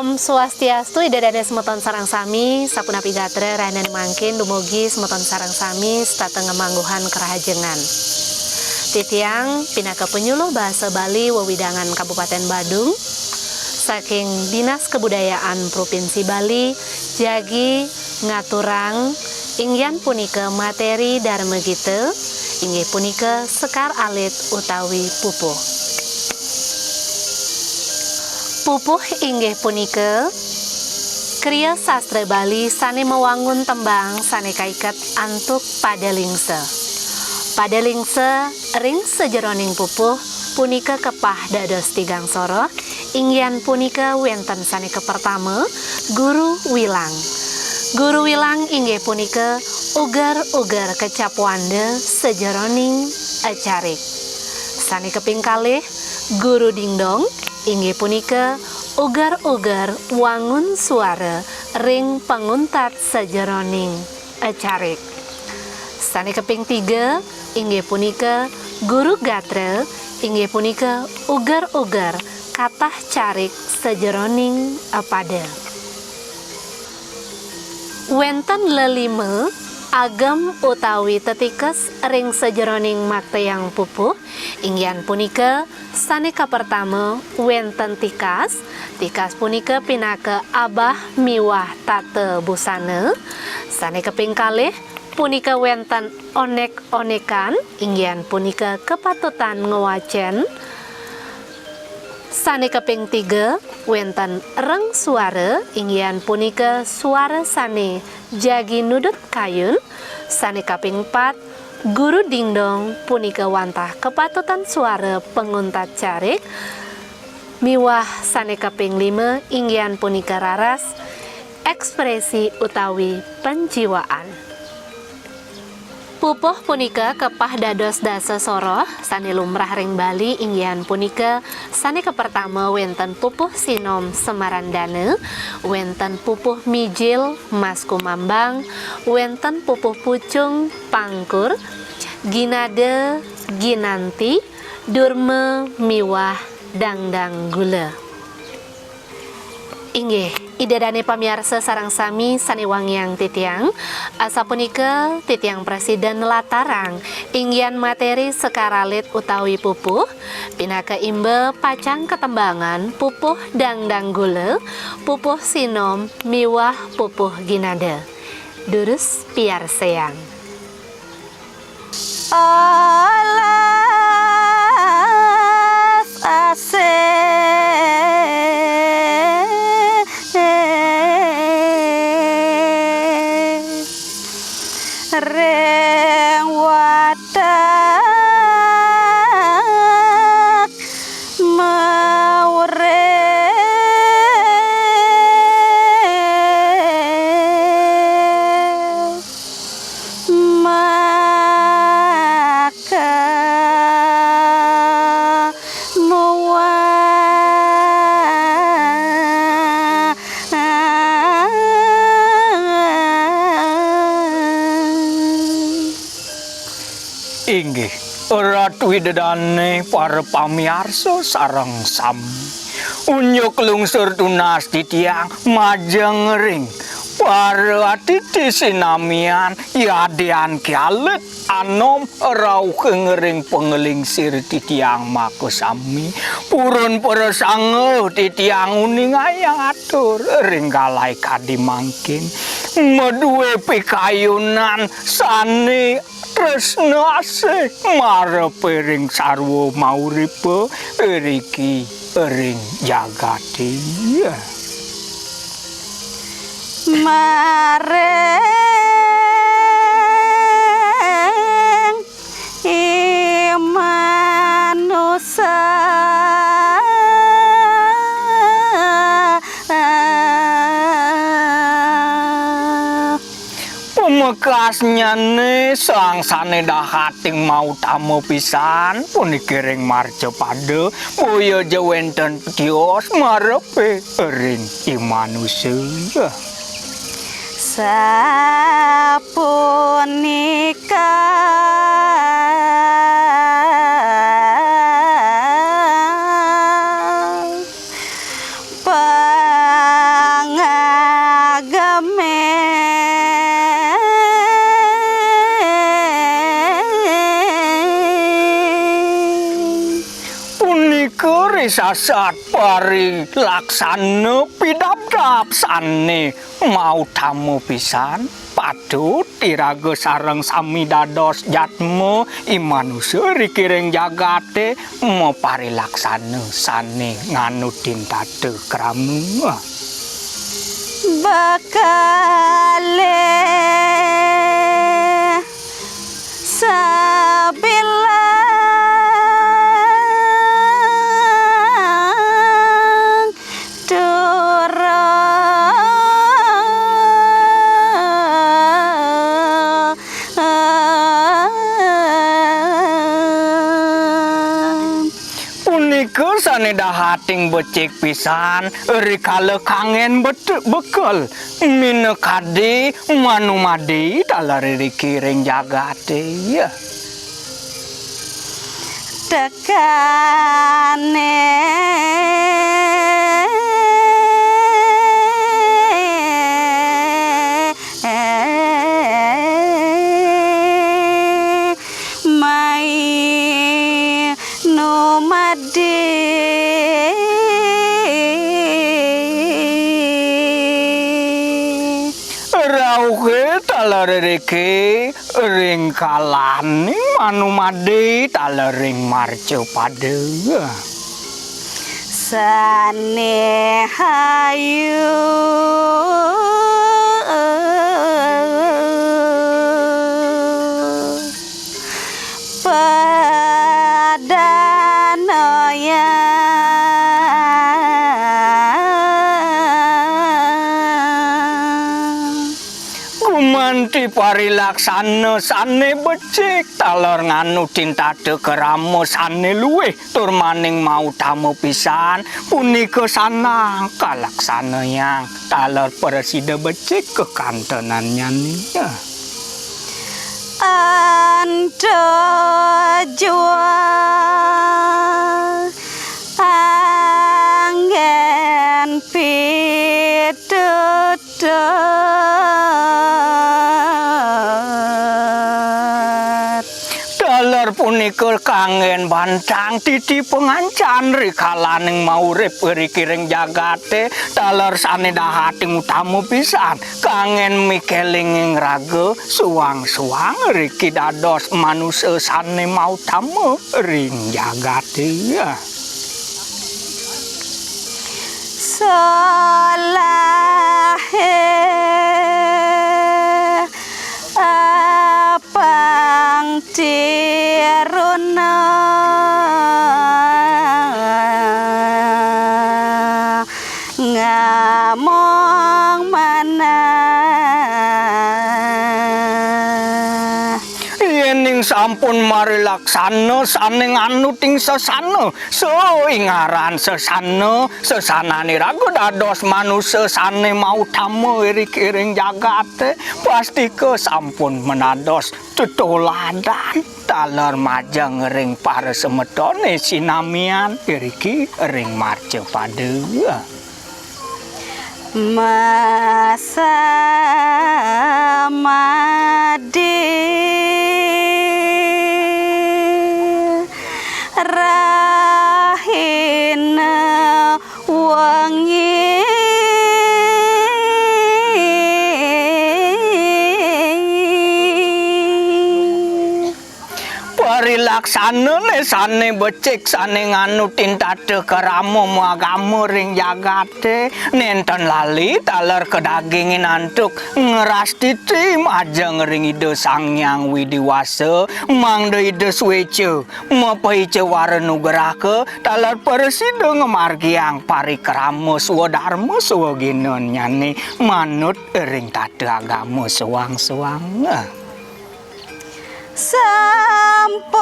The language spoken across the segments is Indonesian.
Om Swastiastu, Idadane semeton sarang sami, sapunapi gatre rahanan mangkin dumugi semeton sarang sami stateng mangguhan kerahajengan. Titiang pinaka penyuluh bahasa Bali wewidangan Kabupaten Badung saking Dinas Kebudayaan Provinsi Bali jagi ngaturang ingyan punika materi dharma gite inggih punika sekar alit utawi pupuh. Pupuh inggih punika kriya sastra Bali sane mewangun tembang sane kaiket antuk padalingse. Padalingse ring sejeroning pupuh punika kepah dados tigang soro ingyan punika wenten sane kepertama Guru Wilang. Guru Wilang inggih punika ugar-ugar kecapuande sejeroning acarik. Sane keping kalih Guru Dingdong inggih punika ugar-ugar wangun suara ring penguntat sejeroning acarik. Sane keping 3 inggih punika Guru Gatra inggih punika ugar-ugar katah carik sejeroning pada. Wenten lelime agam utawi tetikes ring sejeroning maktayang pupuh ingyan punika sane kapertama wenten tikas. Tikas punika pinaka abah miwah tate busana. Sane keping kalih punika wenten onek-onekan ingyan punika kepatutan ngewacen. Sane keping 3 wenten reng suara ingyan punika suara sane jagi nudut kayun. Sane kaping 4 Guru Dingdong punika wantah kepatutan suara penguntat carik. Miwah sane kaping 5 ingyan punika raras ekspresi utawi penjiwaan. Pupuh punika kepah dados dasa soroh sane lumrah ring Bali ingyan punika sane kepertama wenten pupuh sinom Semarandane, wenten pupuh mijil Mas Kumambang, wenten pupuh pucung Pangkur, ginade ginanti, durme miwah dangdang gula. Inggih idadane pamirsa sarang sami sanewangiang titiang asapunika titiang presiden latarang ingyan materi sekaralit utawi pupuh pinaka imbe pacang ketembangan pupuh dangdang gula, pupuh sinom miwah pupuh ginada. Durus piar seang. Alas asih reng wadak maurel maka Inggih Ratu Widedane para pamirsa sareng sami unyuk lungsur tunas titiang majeng ring para aditi sinamian yadean kialet anom rauh ngering pengelingsir titiang mako sami purun para sange titiang uning ayang atur ring kalai kadimangkin meduwe pikayunan sane tresna asih marepe ring sarwa mauripe riki ring jagati mareng manusa pemekasnya nih sangsane dahating mau tamu pisan puniki ring marja pada boyo jawenten petios marepe ring imanusia sapunika Pisasat pari laksana pidabdab sane mau tamu pisan patut iraga sareng sami dados jatma imanusa rikiring jagate mau pari laksana sane nganutin tate kramu bakale sabilang durang punika saneda hating becik pisan rikala kangen bekel minekade manumade dalare rikiring jagate ya tekane mai nomade rauhe talareke ring kalani manumade talaring marjo pade sane hayu padanaya gumanti parilaksana sane becik taler nganu tintade keramo sane luweh tur maning mau tamu pisan punika sanang kalaksana yang taler presida becik kekantenannya nih ando jual angin pitutur daler punika kangen bantang titi pengancan rikalaning mau urip rikiring jagate daler saneda hating utamu pisan kangen mikelinging raga suwang-suwang riki dados manusia sane mau tamu ring jagate ya solahe apang tiruna ngamong mana yening sampun marilaksana sane nganuting sesana ingaran sesanane raga dados manusia sane mau tamu iring jagate pasti ke sampun menados tetoladan taler majang ring para semedone sinamian iriki ring marja pade masa madi rahina wangi parilaksana sane becik sane nganutin tate keramo agama ring jagate nenten lali taler kedagingin antuk ngeras titi majeng ring ide sangyang widiwasa mangde ide swece mapaice warenu gerake taler persida ngemargiang parikrama swadharma swaginan nyane manut ring tate agama sewang-sewang sampun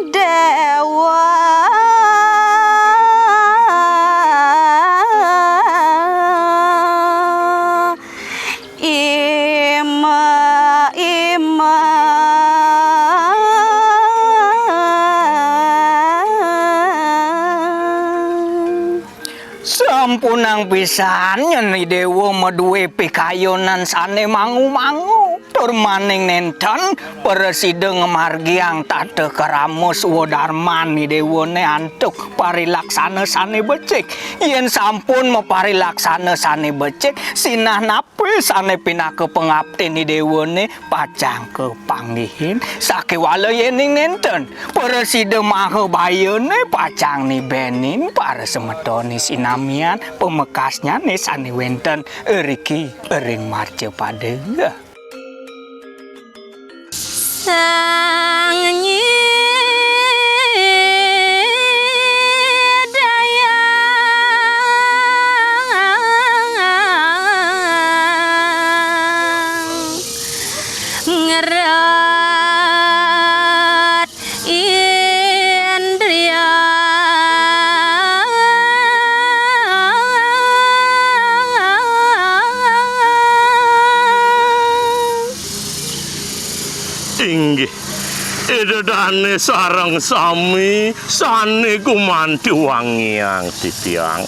dewa ima sampunang pisan nyeni dewa meduwe pikayonan sane mangu-mangu tur maning nenten Presiden margiang tate keramus wodarmani dewone antuk parilaksana sane becik yen sampun maparilaksana sane becik sinah napi sane pinake pengabdi ni dewone pacang kepanggihin sakewala yening nenten Presiden maha bayane pacang ni benin para semetoni sinamian pemekasnya nih sane wenten eriki ering marce padega sang nyidayang ngerat indria inggih edadane sareng sami sane gumanti wangiang titiang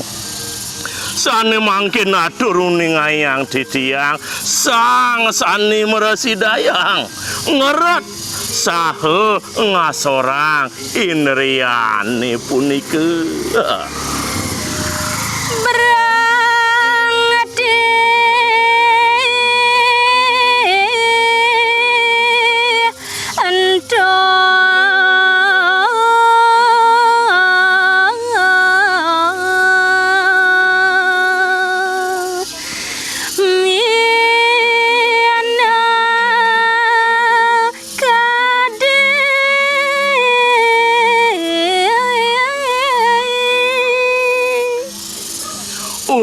sane mangkin aturuning ayang titiang sang sane meresidayang ngerat saha ngasorang indriane punika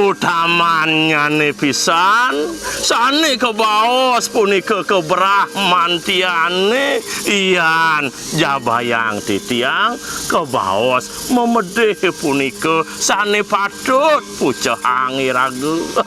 utamanya nih pisan sane kebaos punika kebrahmantiane ian jabayang titiang kebaos memedeh punika sane patut pucehang iraga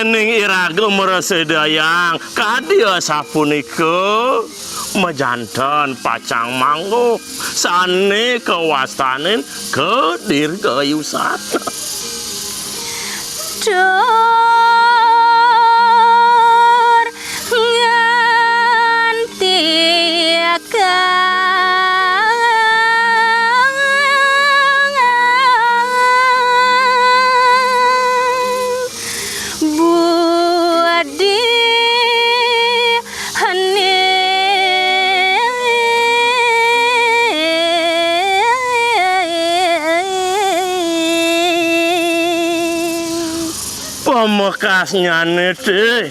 yening iraga meresedayang kadia sapunika mejanten pacang manggo sane kewastanen ke dirgayusana Dor ngantiakan Budi pemekasnya nete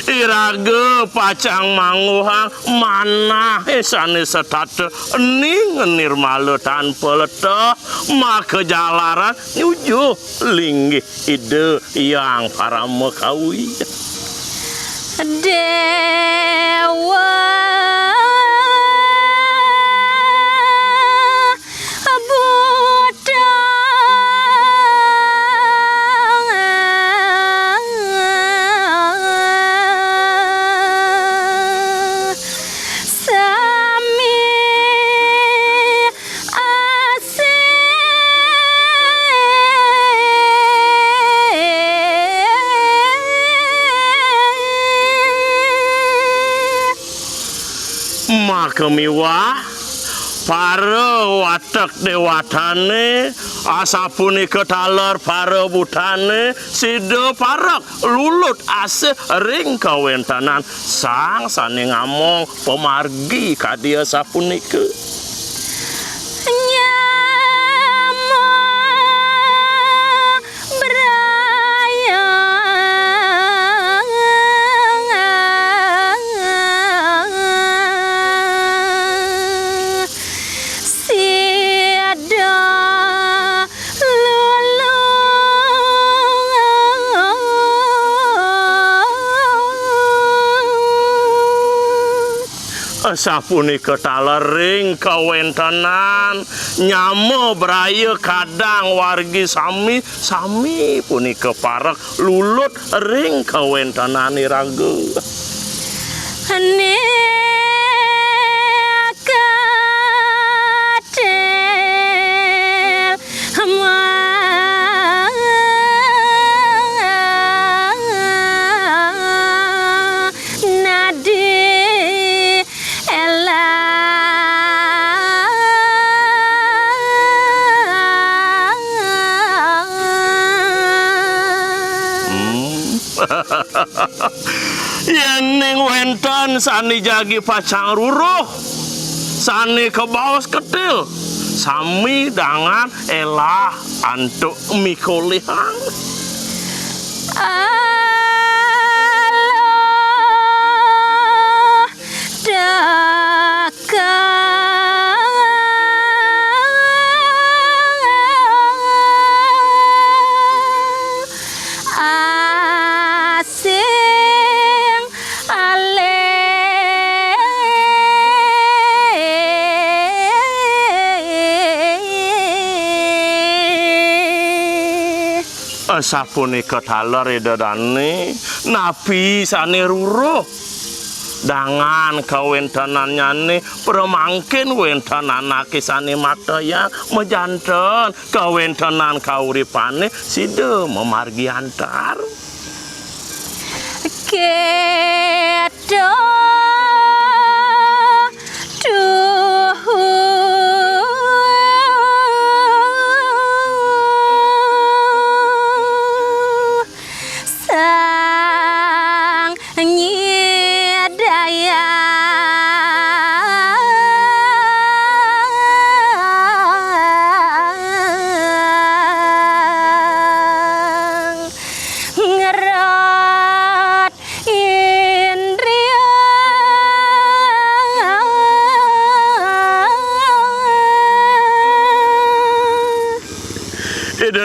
iraga pacang manguhang mana sane setate ening nirmala tanpa letah maka jalaran nyujuh linggih ide yang para mekawi Dewa maka miwah para watak dewatane asapuni ketaler para butane sida parak lulut asih ring kawentanan sang sane ngamong pemargi kadia sapunika sapunika talering kawentenan nyamo braya kadang wargi sami punika parek lulut ring kawentenan iraga. Yening wenten sani jagi pacang ruruh, sani kebaos ketil, sami dengan elah antuk mikolihang. Sapunika taler edadane napi sane ruruh dengan kawentenannyane permangkin wentenanake sane mataya mejanten kawentenan kauripane sida memargi antar kedo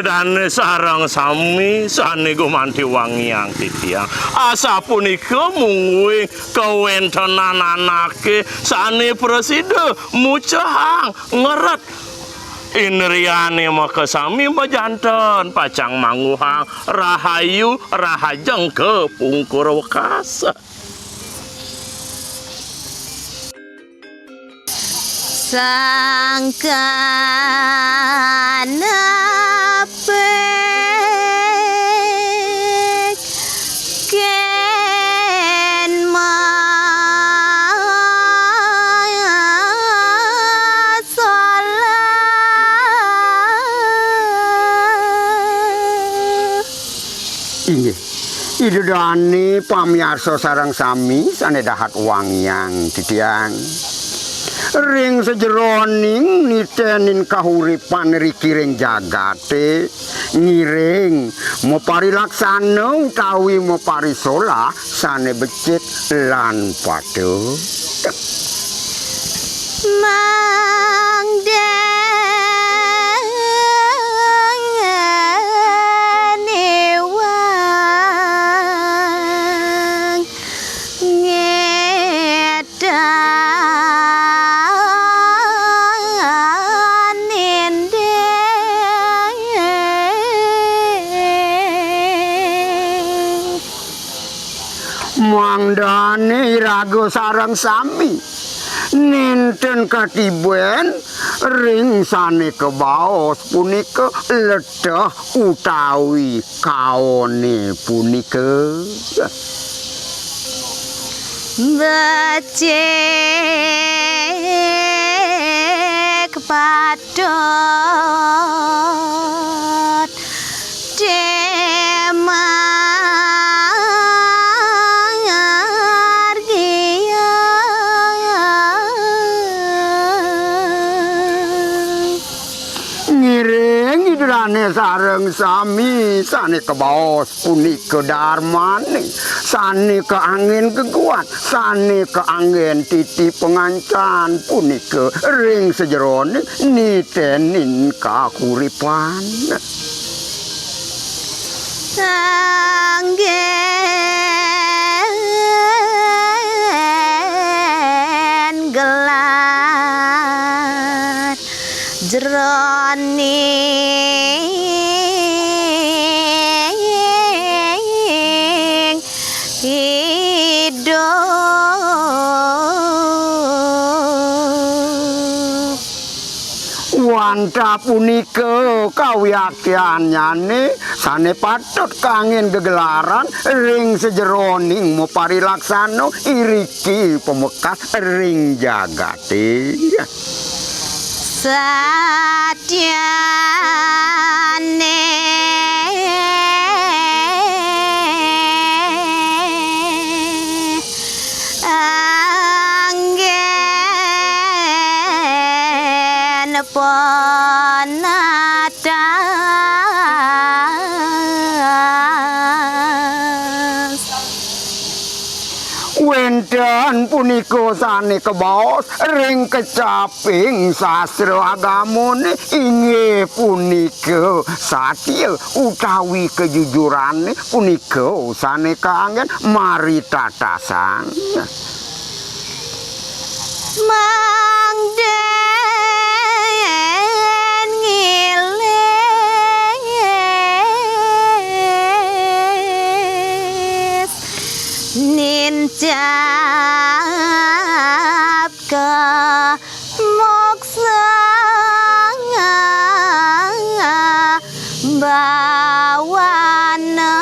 Dane sarang sami sane gumanti wangiang titiang asa punika mungguing kawentenan anake sane presida mucahang ngeret inriane maka sami majanten pacang manguhang rahayu rahajeng ke pungkur wekasa sangkana Idudani pamiarsa sareng sami sane dahat wangiang titiang ring sejeroning nitenin kahuripan rikiring jagate ngiring mopari laksana utawi mopari sola sane becik lan padu Mangdane iraga sareng sami ninten katiben ring sane kebaos punika ledah utawi kaone punika becek padot sareng sami sane kebaos punika darmane sane keangin kekuat sane keangin titi pengancan punika ring sejerone nitenin kakuripan anggen wantah punika kawiyakyanyane sane patut kangen gegelaran ring sejeroning muparilaksana iriki pemekas ring jagate. Satyane anggen penatas Wenten punika sane kebaos ring kecaping sastra agamane inggih punika satya utawi kejujurane punika sane kaanggen maritatasan. mangden ngilis nincap ke moksa bawana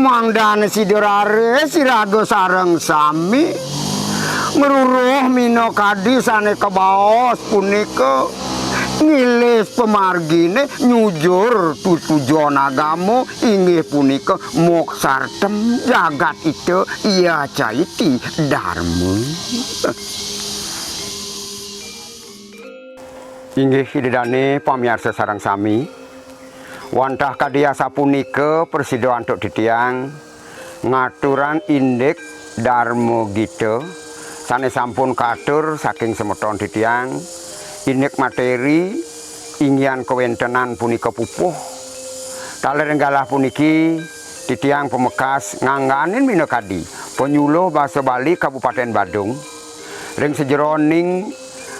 Mangdane sidorare siraga sareng sami meruruh mina kadi sane kebaos punika ngilis pemargine nyujur tujuan agama inggih punika moksartem jagat itu iya caiti dharma. Inggih hidedane pamirsa sareng sami wantah kadya sapunika presido antuk ditiang ngaturan indek Darmo Gita sane sampun katur saking semeton ditiang indek materi inggian kewentenan punika pupuh talerenggalah puniki ditiang pemekas ngangganin minokadi penyuluh basa Bali Kabupaten Badung ring sejeroning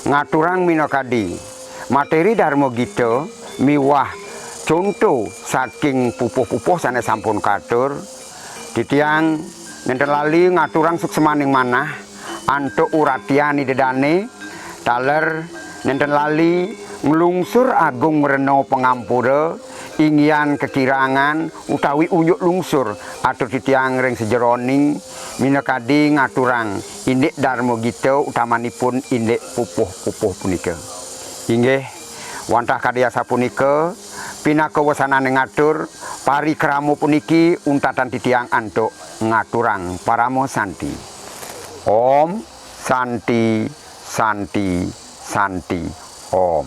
ngaturang minokadi materi Darmo Gita miwah contoh saking pupuh-pupuh sane sampun katur ditiang nenten lali ngaturang suksemaning manah antuk uratiani dedane taler nenten lali nglungsur agung reno pengampura inggian kekirangan utawi uyuk lungsur atur ditiang ring sejeroning minakadi ngaturang indek Darmo Gita utamanipun indek pupuh-pupuh punika inggih wantah kadya sapunika pinakawasanane ngatur parikramo puniki untatan titiang antuk ngaturang paramo santi. Om Santi Santi Santi Om.